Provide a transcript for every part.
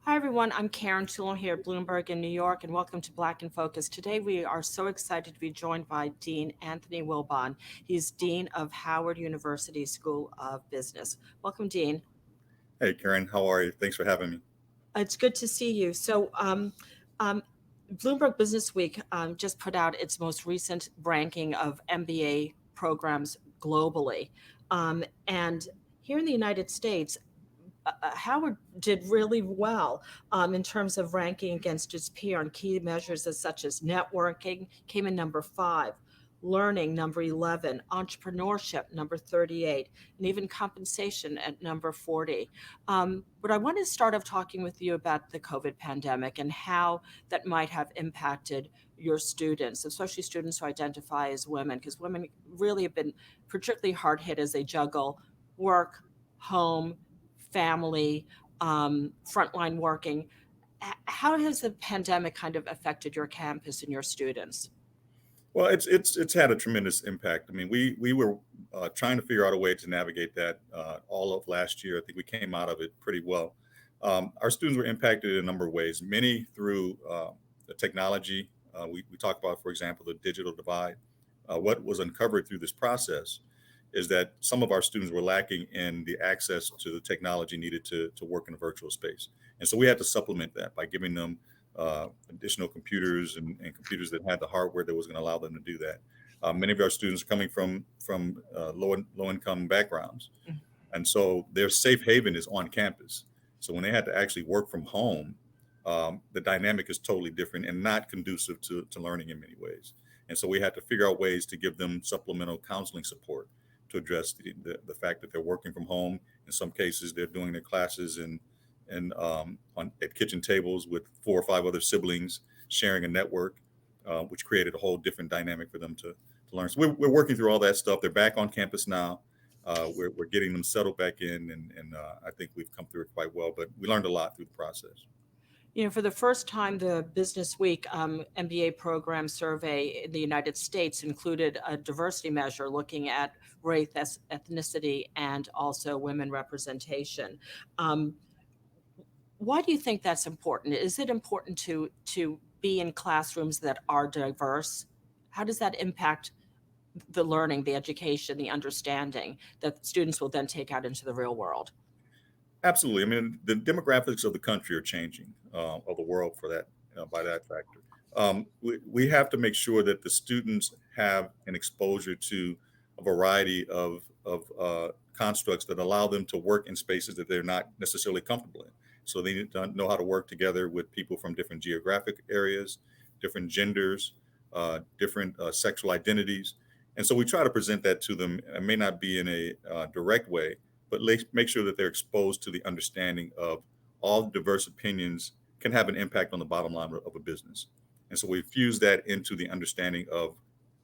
Hi, everyone. I'm Karen Toulon here at Bloomberg in New York, and welcome to Black in Focus. Today, we are so excited to be joined by Dean Anthony Wilbon. He's Dean of Howard University School of Business. Welcome, Dean. Hey, Karen, how are you? Thanks for having me. It's good to see you. Um, Bloomberg Business Week just put out its most recent ranking of MBA programs globally. And here in the United States, Howard did really well in terms of ranking against its peer on key measures such as networking, came in number 5, learning number 11, entrepreneurship number 38, and even compensation at number 40. But I want to start off talking with you about the COVID pandemic and how that might have impacted your students, especially students who identify as women, because women really have been particularly hard hit as they juggle work, home, family, frontline working. How has the pandemic kind of affected your campus and your students? Well, it's had a tremendous impact. I mean, we were trying to figure out a way to navigate that all of last year. I think we came out of it pretty well. Our students were impacted in a number of ways. Many through the technology. We talk about, for example, the digital divide. What was uncovered through this process is that some of our students were lacking in the access to the technology needed to work in a virtual space. And so we had to supplement that by giving them additional computers and computers that had the hardware that was going to allow them to do that. Many of our students are coming from low income backgrounds, and so their safe haven is on campus. So when they had to actually work from home, the dynamic is totally different and not conducive to learning in many ways. And so we had to figure out ways to give them supplemental counseling support to address the fact that they're working from home. In some cases, they're doing their classes at kitchen tables with 4 or 5 other siblings, sharing a network, which created a whole different dynamic for them to learn. So we're working through all that stuff. They're back on campus now. We're getting them settled back in, and I think we've come through it quite well. But we learned a lot through the process. You know, for the first time, the Business Week MBA program survey in the United States included a diversity measure looking at race, ethnicity, and also women representation. Um, why do you think that's important? Is it important to be in classrooms that are diverse? How does that impact the learning, the education, the understanding that students will then take out into the real world? Absolutely. I mean, the demographics of the country are changing, of the world for that, by that factor. We have to make sure that the students have an exposure to a variety of constructs that allow them to work in spaces that they're not necessarily comfortable in. So they need to know how to work together with people from different geographic areas, different genders, different sexual identities. And so we try to present that to them. It may not be in a direct way, but make sure that they're exposed to the understanding of all diverse opinions can have an impact on the bottom line of a business. And so we fuse that into the understanding of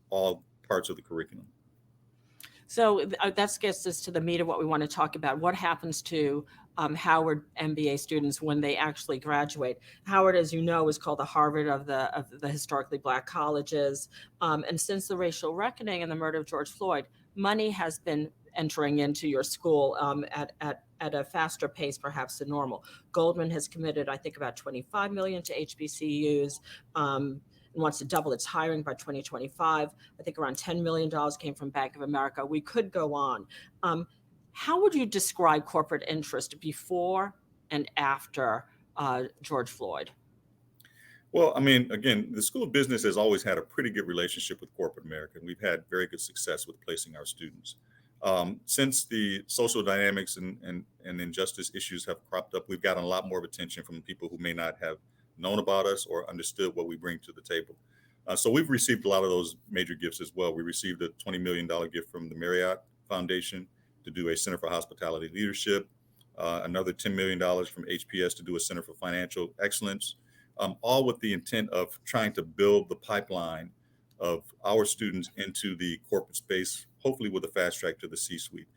all parts of the curriculum. So that gets us to the meat of what we want to talk about. What happens to Howard MBA students when they actually graduate? Howard, as you know, is called the Harvard of the historically Black colleges. And since the racial reckoning and the murder of George Floyd, money has been entering into your school at a faster pace, perhaps than normal. Goldman has committed, I think, about 25 million to HBCUs. And wants to double its hiring by 2025. I think around $10 million came from Bank of America. We could go on. How would you describe corporate interest before and after George Floyd? Well, I mean, again, the School of Business has always had a pretty good relationship with corporate America, and we've had very good success with placing our students. Since the social dynamics and injustice issues have cropped up, we've gotten a lot more of attention from people who may not have known about us or understood what we bring to the table. So we've received a lot of those major gifts as well. We received a $20 million gift from the Marriott Foundation to do a Center for Hospitality Leadership, another $10 million from HPS to do a Center for Financial Excellence, all with the intent of trying to build the pipeline of our students into the corporate space, hopefully with a fast track to the C-suite.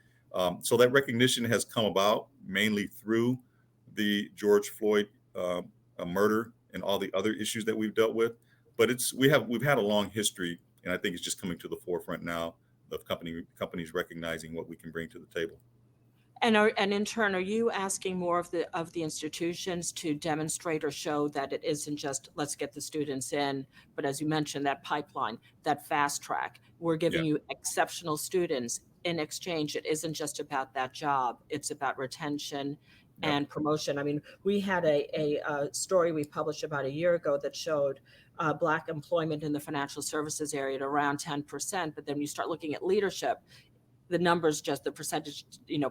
So that recognition has come about mainly through the George Floyd murder and all the other issues that we've dealt with. But we've had a long history, and I think it's just coming to the forefront now of companies recognizing what we can bring to the table. And in turn, are you asking more of the institutions to demonstrate or show that it isn't just let's get the students in, but as you mentioned, that pipeline, that fast track, we're Yeah. giving you exceptional students in exchange. It isn't just about that job; it's about retention Yep. and promotion. I mean, we had a story we published about a year ago that showed Black employment in the financial services area at around 10%, but then you start looking at leadership, the numbers, just the percentage,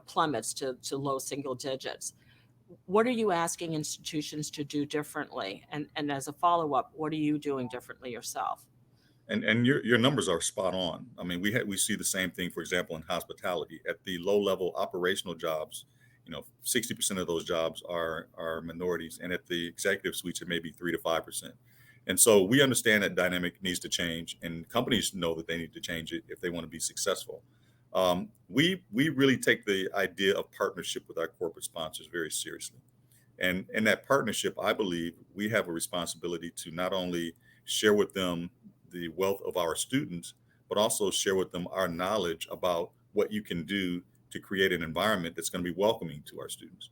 plummets to low single digits. What are you asking institutions to do differently? And as a follow-up, what are you doing differently yourself? And your numbers are spot on. I mean, we see the same thing, for example, in hospitality. At the low level operational jobs, 60% of those jobs are minorities, and at the executive suites, it may be 3 to 5%. And so we understand that dynamic needs to change, and companies know that they need to change it if they want to be successful. We really take the idea of partnership with our corporate sponsors very seriously. And in that partnership, I believe we have a responsibility to not only share with them the wealth of our students, but also share with them our knowledge about what you can do to create an environment that's going to be welcoming to our students.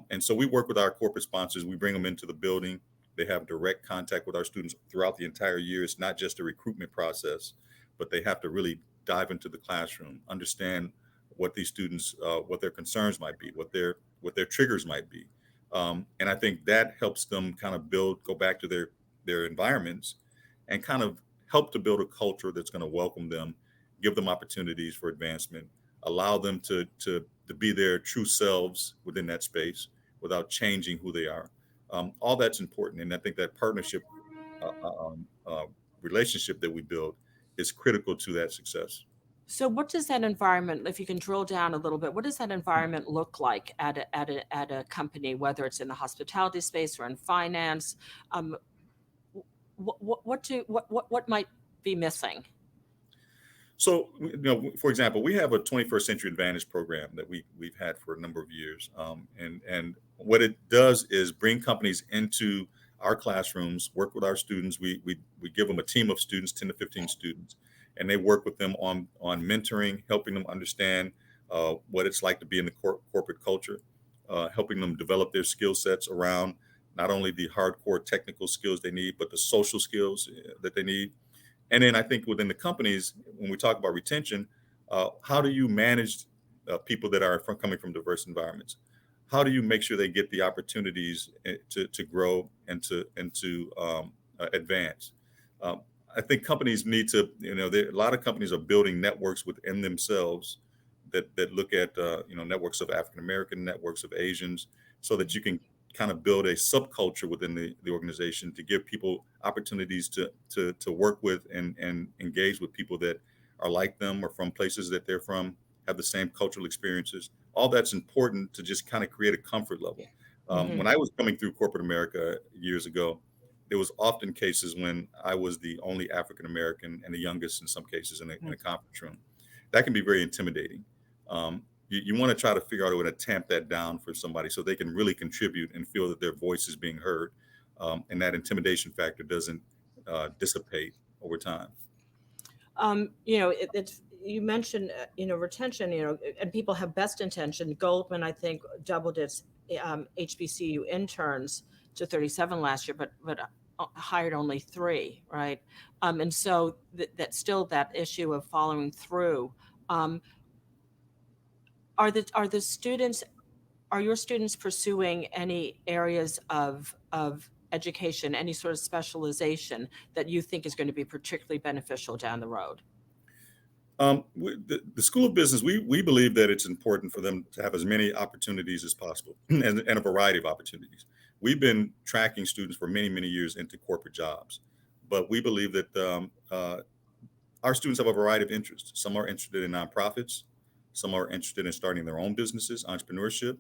And so we work with our corporate sponsors. We bring them into the building. They have direct contact with our students throughout the entire year. It's not just a recruitment process, but they have to really dive into the classroom, understand what these students, what their concerns might be, what their triggers might be. And I think that helps them kind of go back to their environments and kind of help to build a culture that's going to welcome them, give them opportunities for advancement, allow them to be their true selves within that space without changing who they are. All that's important, and I think that partnership uh, uh, um, uh, relationship that we build is critical to that success. So what does that environment, if you can drill down a little bit, what does that environment look like at a company, whether it's in the hospitality space or in finance? Um, what might be missing? So, for example, we have a 21st Century Advantage program that we've had for a number of years, and what it does is bring companies into our classrooms, work with our students. We give them a team of students, 10 to 15 students, and they work with them on mentoring, helping them understand what it's like to be in the corporate culture, helping them develop their skill sets around not only the hardcore technical skills they need, but the social skills that they need. And then I think within the companies, when we talk about retention, how do you manage people that are coming from diverse environments? How do you make sure they get the opportunities to grow and to advance? Um, I think companies need to, a lot of companies are building networks within themselves that look at, networks of African American, networks of Asians, so that you can kind of build a subculture within the organization to give people opportunities to work with and engage with people that are like them or from places that they're from, have the same cultural experiences. All that's important to just kind of create a comfort level. Hmm. When I was coming through corporate America years ago, there was often cases when I was the only African American and the youngest in some cases in a conference room. That can be very intimidating. You want to try to figure out a way to tamp that down for somebody so they can really contribute and feel that their voice is being heard, and that intimidation factor doesn't dissipate over time. It's, you mentioned, retention, and people have best intention. Goldman, I think, doubled its HBCU interns to 37 last year, but hired only 3, right? And so that still that issue of following through. Um, are the students, are your students pursuing any areas of education, any sort of specialization that you think is going to be particularly beneficial down the road? The School of Business, we believe that it's important for them to have as many opportunities as possible and a variety of opportunities. We've been tracking students for many, many years into corporate jobs, but we believe that our students have a variety of interests. Some are interested in nonprofits, some are interested in starting their own businesses, entrepreneurship.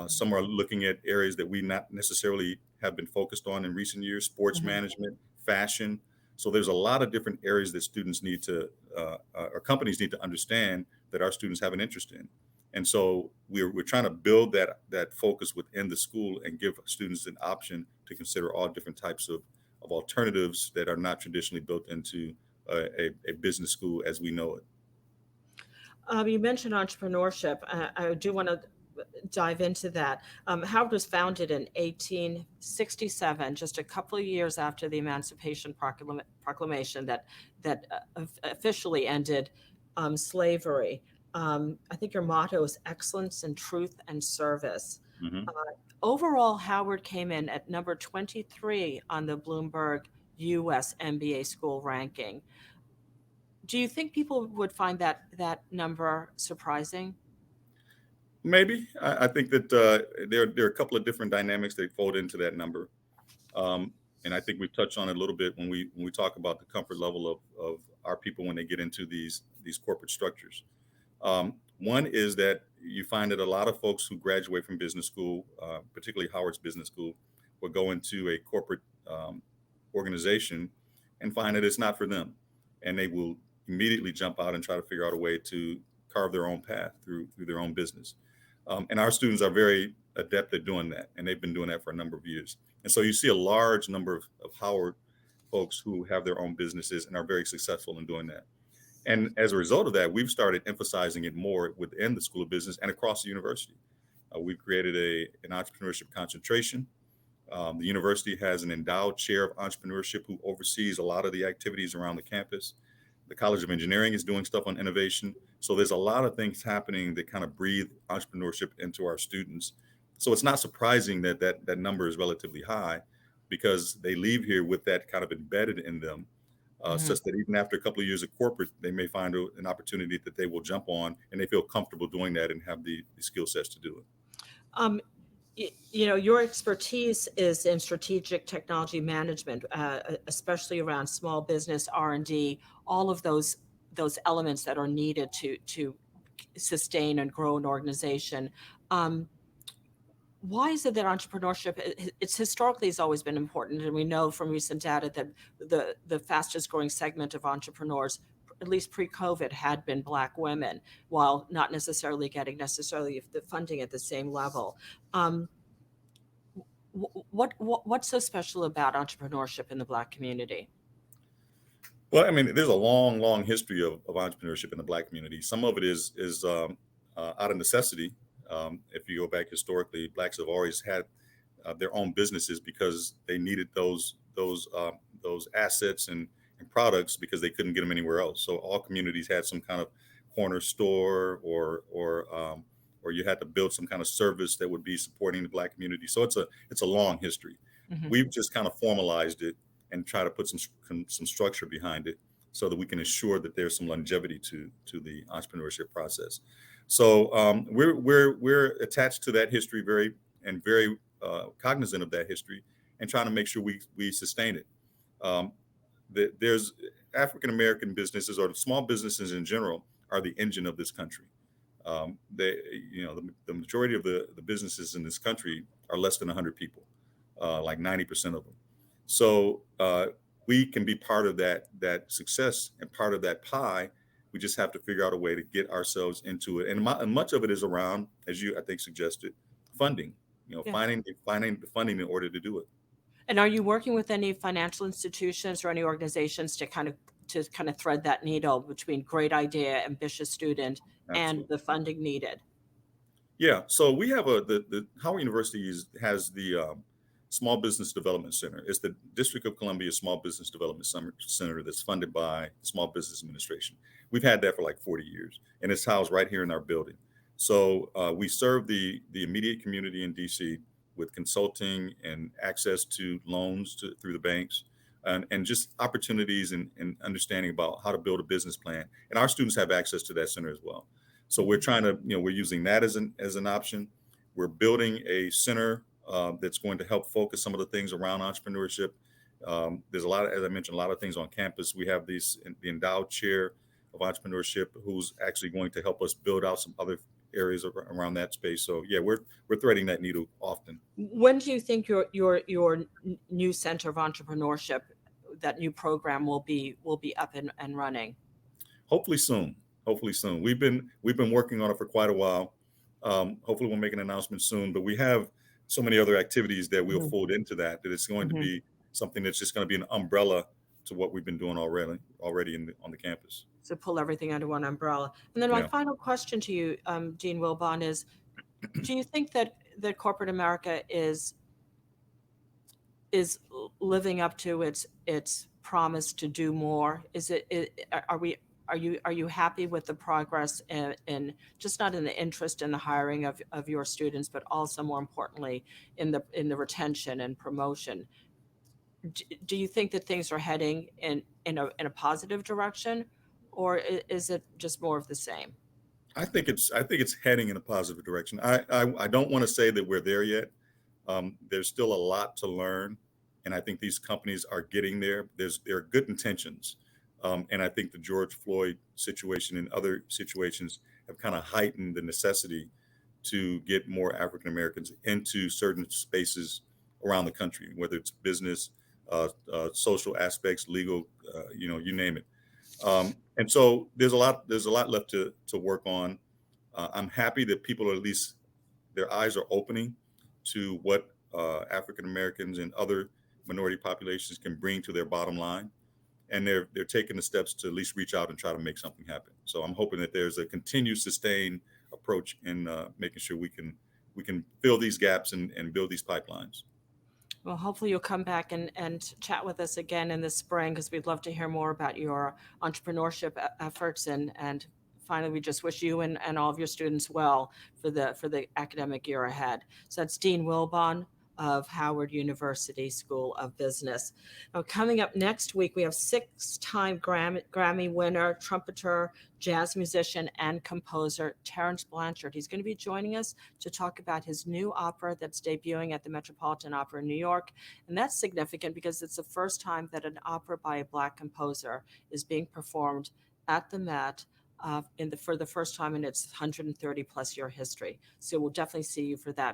Some are looking at areas that we not necessarily have been focused on in recent years: sports Mhm. management, fashion. So there's a lot of different areas that students need to, or companies need to understand that our students have an interest in. And so we're trying to build that focus within the school and give students an option to consider all different types of alternatives that are not traditionally built into a business school as we know it. You mentioned entrepreneurship. I do want to dive into that. Howard was founded in 1867, just a couple of years after the Emancipation Proclamation that officially ended slavery. I think your motto is excellence in truth and service. Hmm. Uh, Overall, Howard came in at number 23 on the Bloomberg U.S. MBA school ranking. Do you think people would find that number surprising? Maybe I think that there are a couple of different dynamics that fold into that number. Um, and I think we've touched on it a little bit when we talk about the comfort level of our people when they get into these corporate structures. One is that you find that a lot of folks who graduate from business school, particularly Howard's Business School, will go into a corporate organization and find that it's not for them, and they will immediately jump out and try to figure out a way to carve their own path through their own business. And our students are very adept at doing that, and they've been doing that for a number of years. And so you see a large number of Howard folks who have their own businesses and are very successful in doing that. And as a result of that, we've started emphasizing it more within the School of Business and across the university. We've created an entrepreneurship concentration. The university has an endowed chair of entrepreneurship who oversees a lot of the activities around the campus. The College of Engineering is doing stuff on innovation. So there's a lot of things happening that kind of breathe entrepreneurship into our students. So it's not surprising that that number is relatively high because they leave here with that kind of embedded in them, Mhm. such that even after a couple of years of corporate, they may find an opportunity that they will jump on and they feel comfortable doing that and have the skill sets to do it. Um, your expertise is in strategic technology management, especially around small business R&D, all of those elements that are needed to sustain and grow an organization. Um, why is it that entrepreneurship it's historically has always been important, and we know from recent data that the fastest growing segment of entrepreneurs, at least pre-COVID, had been Black women, while not necessarily getting necessarily the funding at the same level. Um, what's so special about entrepreneurship in the Black community? Well, I mean, there's a long, long history of entrepreneurship in the Black community. Some of it is out of necessity. If you go back historically, Blacks have always had their own businesses because they needed those assets and products because they couldn't get them anywhere else. So all communities had some kind of corner store or you had to build some kind of service that would be supporting the Black community. So it's a long history. Hmm. We've just kind of formalized it and try to put some structure behind it so that we can ensure that there's some longevity to the entrepreneurship process. So we're attached to that history very cognizant of that history and trying to make sure we sustain it. Um, there's African American businesses or small businesses in general are the engine of this country. They, the majority of the businesses in this country are less than 100 people, like 90% of them. So we can be part of that success and part of that pie. We just have to figure out a way to get ourselves into it, and much of it is around, as you I think suggested, funding. Yeah. Finding the funding in order to do it. And are you working with any financial institutions or any organizations to kind of thread that needle between great idea, ambitious student, and Absolutely. the funding needed? Yeah, so we have the Howard University has the Small Business Development Center. It's the District of Columbia Small Business Development Center that's funded by Small Business Administration. We've had that for like 40 years, and it's housed right here in our building. So we serve the immediate community in DC with consulting and access to loans through the banks. And just opportunities and understanding about how to build a business plan. And our students have access to that center as well. So we're trying to, we're using that as an option. We're building a center that's going to help focus some of the things around entrepreneurship. There's a lot of, as I mentioned, a lot of things on campus. We have the endowed chair of entrepreneurship who's actually going to help us build out some other areas around that space. So yeah, we're threading that needle often. When do you think your new center of entrepreneurship, that new program will be up and running? Hopefully soon. Hopefully soon. We've been working on it for quite a while. Hopefully we'll make an announcement soon. But we have so many other activities that we'll Mhm. fold into that it's going to Mhm. be something that's just going to be an umbrella to what we've been doing already on the campus. So pull everything under one umbrella. And then my Yeah. final question to you, Dean Wilbon, is: do you think that corporate America is living up to its promise to do more? Are we are you happy with the progress in just not in the interest in the hiring of your students, but also more importantly in the retention and promotion? Do you think that things are heading in a positive direction, or is it just more of the same? I think it's heading in a positive direction. I don't want to say that we're there yet. There's still a lot to learn, and I think these companies are getting there. There are good intentions, and I think the George Floyd situation and other situations have kind of heightened the necessity to get more African Americans into certain spaces around the country, whether it's business, social aspects, legal, you name it. And so there's a lot left to work on. I'm happy that people are at least their eyes are opening to what African Americans and other minority populations can bring to their bottom line, and they're taking the steps to at least reach out and try to make something happen. So I'm hoping that there's a continued, sustained approach in making sure we can fill these gaps and build these pipelines. Well, hopefully you'll come back and chat with us again in the spring, because we'd love to hear more about your entrepreneurship efforts. And finally, we just wish you and all of your students well for the academic year ahead. So that's Dean Wilbon of Howard University School of Business. Now, coming up next week, we have six-time Grammy winner, trumpeter, jazz musician, and composer Terrence Blanchard. He's going to be joining us to talk about his new opera that's debuting at the Metropolitan Opera in New York. And that's significant because it's the first time that an opera by a Black composer is being performed at the Met for the first time in its 130 plus year history. So we'll definitely see you for that.